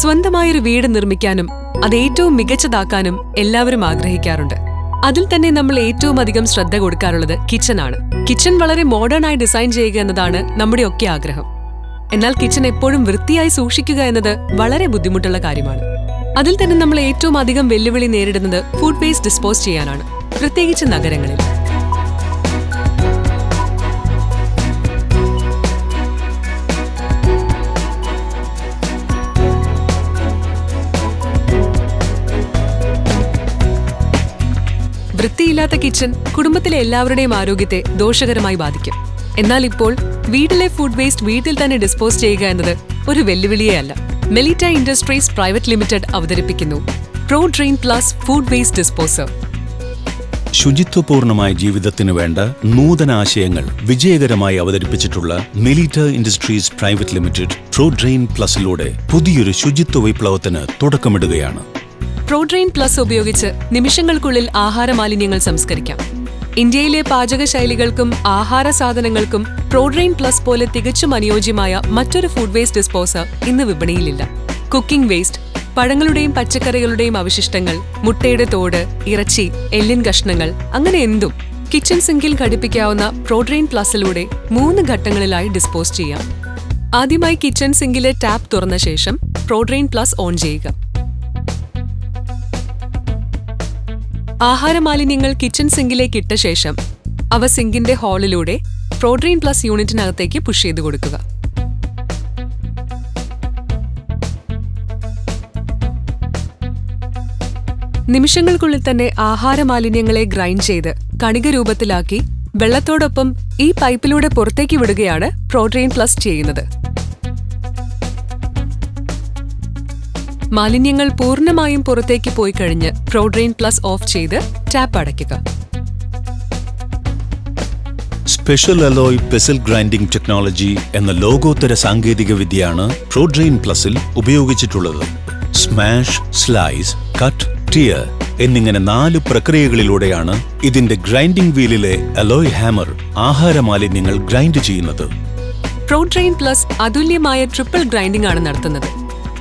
സ്വന്തമായൊരു വീട് നിർമ്മിക്കാനും അത് ഏറ്റവും മികച്ചതാക്കാനും എല്ലാവരും ആഗ്രഹിക്കാറുണ്ട്. അതിൽ തന്നെ നമ്മൾ ഏറ്റവും അധികം ശ്രദ്ധ കൊടുക്കാറുള്ളത് കിച്ചണാണ്. കിച്ചൺ വളരെ മോഡേൺ ആയി ഡിസൈൻ ചെയ്യുക എന്നതാണ് നമ്മുടെയൊക്കെ ആഗ്രഹം. എന്നാൽ കിച്ചൺ എപ്പോഴും വൃത്തിയായി സൂക്ഷിക്കുക എന്നത് വളരെ ബുദ്ധിമുട്ടുള്ള കാര്യമാണ്. അതിൽ തന്നെ നമ്മൾ ഏറ്റവും അധികം വെല്ലുവിളി നേരിടുന്നത് ഫുഡ് വേസ്റ്റ് ഡിസ്പോസ് ചെയ്യാനാണ്, പ്രത്യേകിച്ച് നഗരങ്ങളിൽ. വൃത്തിയില്ലാത്ത കിച്ചൺ കുടുംബത്തിലെ എല്ലാവരുടെയും ആരോഗ്യത്തെ ദോഷകരമായി ബാധിക്കും. എന്നാൽ ഇപ്പോൾ വീട്ടിലെ ഫുഡ് വേസ്റ്റ് വീട്ടിൽ തന്നെ ഡിസ്പോസ് ചെയ്യുക എന്നത് ഒരു വെല്ലുവിളിയേ അല്ല. മെലിറ്റ ഇൻഡസ്ട്രീസ് പ്രൈവറ്റ് ലിമിറ്റഡ് അവതരിപ്പിക്കുന്നു പ്രോഡ്രെയിൻ പ്ലസ് ഫുഡ് വേസ്റ്റ് ഡിസ്പോസർ. ശുചിത്വപൂർണമായ ജീവിതത്തിനു വേണ്ട നൂതന ആശയങ്ങൾ വിജയകരമായി അവതരിപ്പിച്ചിട്ടുള്ള മെലിറ്റ ഇൻഡസ്ട്രീസ് പ്രൈവറ്റ് ലിമിറ്റഡ് പ്രോഡ്രെയിൻ പ്ലസിലൂടെ പുതിയൊരു ശുചിത്വ വിപ്ലവത്തിന് തുടക്കമിടുകയാണ്. പ്രോഡ്രെയിൻ പ്ലസ് ഉപയോഗിച്ച് നിമിഷങ്ങൾക്കുള്ളിൽ ആഹാര മാലിന്യങ്ങൾ സംസ്കരിക്കാം. ഇന്ത്യയിലെ പാചകശൈലികൾക്കും ആഹാര സാധനങ്ങൾക്കും പ്രോഡ്രെയിൻ പ്ലസ് പോലെ തികച്ചും അനുയോജ്യമായ മറ്റൊരു ഫുഡ് വേസ്റ്റ് ഡിസ്പോസർ ഇന്ന് വിപണിയിലില്ല. കുക്കിംഗ് വേസ്റ്റ്, പഴങ്ങളുടെയും പച്ചക്കറികളുടെയും അവശിഷ്ടങ്ങൾ, മുട്ടയുടെ തോട്, ഇറച്ചി, എല്ലിൻ കഷ്ണങ്ങൾ, അങ്ങനെ എന്തും കിച്ചൺ സിങ്കിൽ ഘടിപ്പിക്കാവുന്ന പ്രോഡ്രെയിൻ പ്ലസിലൂടെ 3 ഘട്ടങ്ങളിലായി ഡിസ്പോസ് ചെയ്യാം. ആദ്യമായി കിച്ചൺ സിങ്കിലെ ടാപ്പ് തുറന്ന ശേഷം പ്രോഡ്രെയിൻ പ്ലസ് ഓൺ ചെയ്യുക. ആഹാര മാലിന്യങ്ങൾ കിച്ചൺ സിങ്കിലേക്ക് ഇട്ട ശേഷം അവ സിങ്കിന്റെ ഹോളിലൂടെ പ്രോഡ്രെയിൻ പ്ലസ് യൂണിറ്റിനകത്തേക്ക് പുഷ് ചെയ്ത് കൊടുക്കുക. നിമിഷങ്ങൾക്കുള്ളിൽ തന്നെ ആഹാര മാലിന്യങ്ങളെ ഗ്രൈൻഡ് ചെയ്ത് കണിക രൂപത്തിലാക്കി വെള്ളത്തോടൊപ്പം ഈ പൈപ്പിലൂടെ പുറത്തേക്ക് വിടുകയാണ് പ്രോഡ്രെയിൻ പ്ലസ് ചെയ്യുന്നത്. മാലിന്യങ്ങൾ പൂർണ്ണമായും പുറത്തേക്ക് പോയി കഴിഞ്ഞ് പ്രോഡ്രെയിൻ പ്ലസ് ഓഫ് ചെയ്ത് ടാപ്പ് അടയ്ക്കുക. സ്പെഷ്യൽ അലോയ് പെസിൽ ഗ്രൈൻഡിംഗ് ടെക്നോളജി എന്ന ലോകോത്തര സാങ്കേതിക വിദ്യയാണ് പ്രോഡ്രെയിൻ പ്ലസിൽ ഉപയോഗിച്ചിട്ടുള്ളത്. സ്മാഷ്, സ്ലൈസ്, കട്ട്, ടിയർ എന്നിങ്ങനെ 4 പ്രക്രിയകളിലൂടെയാണ് ഇതിന്റെ ഗ്രൈൻഡിംഗ് വീലിലെ അലോയ് ഹാമർ ആഹാര മാലിന്യങ്ങൾ ഗ്രൈൻഡ് ചെയ്യുന്നത്. പ്രോഡ്രെയിൻ പ്ലസ് അതുല്യമായ ട്രിപ്പിൾ ഗ്രൈൻഡിംഗ് ആണ് നടത്തുന്നത്.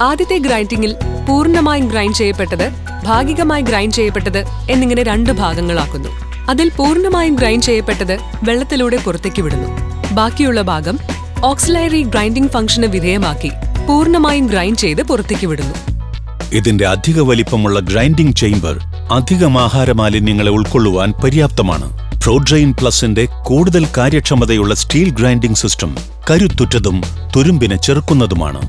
ആദ്യത്തെ ഗ്രൈൻഡിംഗിൽ പൂർണ്ണമായും ഗ്രൈൻഡ് ചെയ്യപ്പെട്ടത്, ഭാഗികമായി ഗ്രൈൻഡ് ചെയ്യപ്പെട്ടത് എന്നിങ്ങനെ 2 ഭാഗങ്ങളാക്കുന്നു. അതിൽ പൂർണ്ണമായും ഗ്രൈൻഡ് ചെയ്യപ്പെട്ടത് വെള്ളത്തിലൂടെ പുറത്തേക്ക് വിടുന്നു. ബാക്കിയുള്ള ഭാഗം ഓക്സിലറി ഗ്രൈൻഡിംഗ് ഫംഗ്ഷന് വിധേയമാക്കി പൂർണ്ണമായും ഗ്രൈൻഡ് ചെയ്ത് പുറത്തേക്ക് വിടുന്നു. ഇതിന്റെ അധിക വലിപ്പമുള്ള ഗ്രൈൻഡിംഗ് ചേംബർ അധികം ആഹാര മാലിന്യങ്ങളെ ഉൾക്കൊള്ളുവാൻ പര്യാപ്തമാണ്. പ്രോഡ്രെയിൻ പ്ലസിന്റെ കൂടുതൽ കാര്യക്ഷമതയുള്ള സ്റ്റീൽ ഗ്രൈൻഡിംഗ് സിസ്റ്റം കരുത്തുറ്റതും തുരുമ്പിനെ ചെറുക്കുന്നതുമാണ്.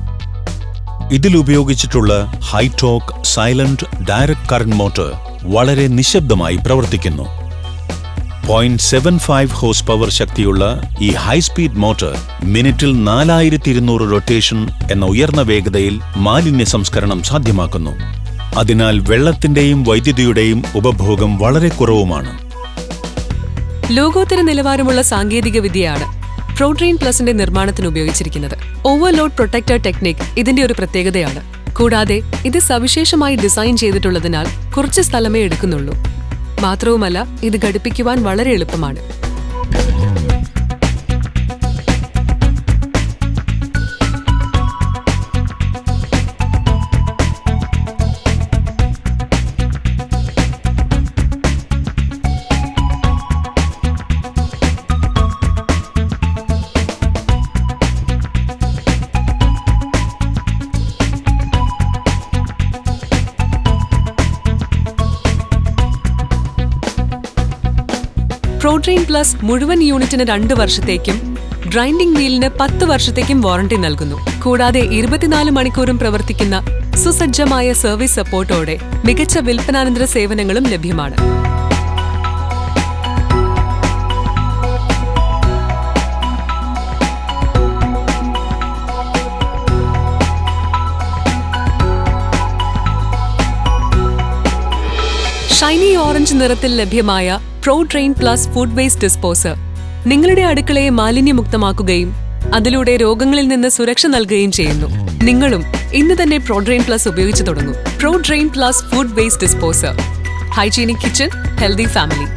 ഇതിലുപയോഗിച്ചിട്ടുള്ള high torque silent direct current motor വളരെ നിശബ്ദമായി പ്രവർത്തിക്കുന്നു. 0.75 ഹോഴ്സ് പവർ ശക്തിയുള്ള ഈ ഹൈസ്പീഡ് മോട്ടോർ മിനിറ്റിൽ 4200 റൊട്ടേഷൻ എന്ന ഉയർന്ന വേഗതയിൽ മാലിന്യ സംസ്കരണം സാധ്യമാക്കുന്നു. അതിനാൽ വെള്ളത്തിന്റെയും വൈദ്യുതിയുടെയും ഉപഭോഗം വളരെ കുറവുമാണ്. ലോകോത്തര നിലവാരമുള്ള സാങ്കേതിക വിദ്യയാണ് പ്രോഡ്രെയിൻ പ്ലസിന്റെ നിർമ്മാണത്തിന് ഉപയോഗിച്ചിരിക്കുന്നത്. ഓവർലോഡ് പ്രൊട്ടക്ടർ ടെക്നിക് ഇതിന്റെ ഒരു പ്രത്യേകതയാണ്. കൂടാതെ ഇത് സവിശേഷമായി ഡിസൈൻ ചെയ്തിട്ടുള്ളതിനാൽ കുറച്ച് സ്ഥലമേ എടുക്കുന്നുള്ളൂ. മാത്രവുമല്ല, ഇത് ഘടിപ്പിക്കുവാൻ വളരെ എളുപ്പമാണ്. പ്രോഡ്രെയിൻ പ്ലസ് മുഴുവൻ യൂണിറ്റിന് 2 വർഷത്തേക്കും ഗ്രൈൻഡിംഗ് വീലിന് 10 വർഷത്തേക്കും വാറണ്ടി നൽകുന്നു. കൂടാതെ 24 മണിക്കൂറും പ്രവർത്തിക്കുന്ന സുസജ്ജമായ സർവീസ് സപ്പോർട്ടോടെ മികച്ച വിൽപ്പനാനന്തര സേവനങ്ങളും ലഭ്യമാണ്. ഷൈനി ഓറഞ്ച് നിറത്തിൽ ലഭ്യമായ പ്രോഡ്രെയിൻ പ്ലസ് ഫുഡ് വേസ്റ്റ് ഡിസ്പോസർ നിങ്ങളുടെ അടുക്കളയെ മാലിന്യമുക്തമാക്കുകയും അതിലൂടെ രോഗങ്ങളിൽ നിന്ന് സുരക്ഷ നൽകുകയും ചെയ്യുന്നു. നിങ്ങളും ഇന്ന് തന്നെ പ്രോഡ്രെയിൻ പ്ലസ് ഉപയോഗിച്ചു തുടങ്ങൂ. Prodrain plus food waste disposer. Hygienic kitchen, healthy family.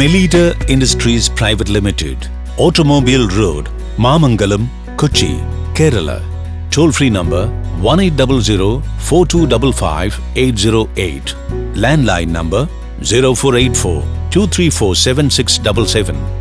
Meleeda industries private limited, automobile road, Mamangalam, Kochi, Kerala. Toll free number 1800-4255-808. Landline number 0484 234 7677.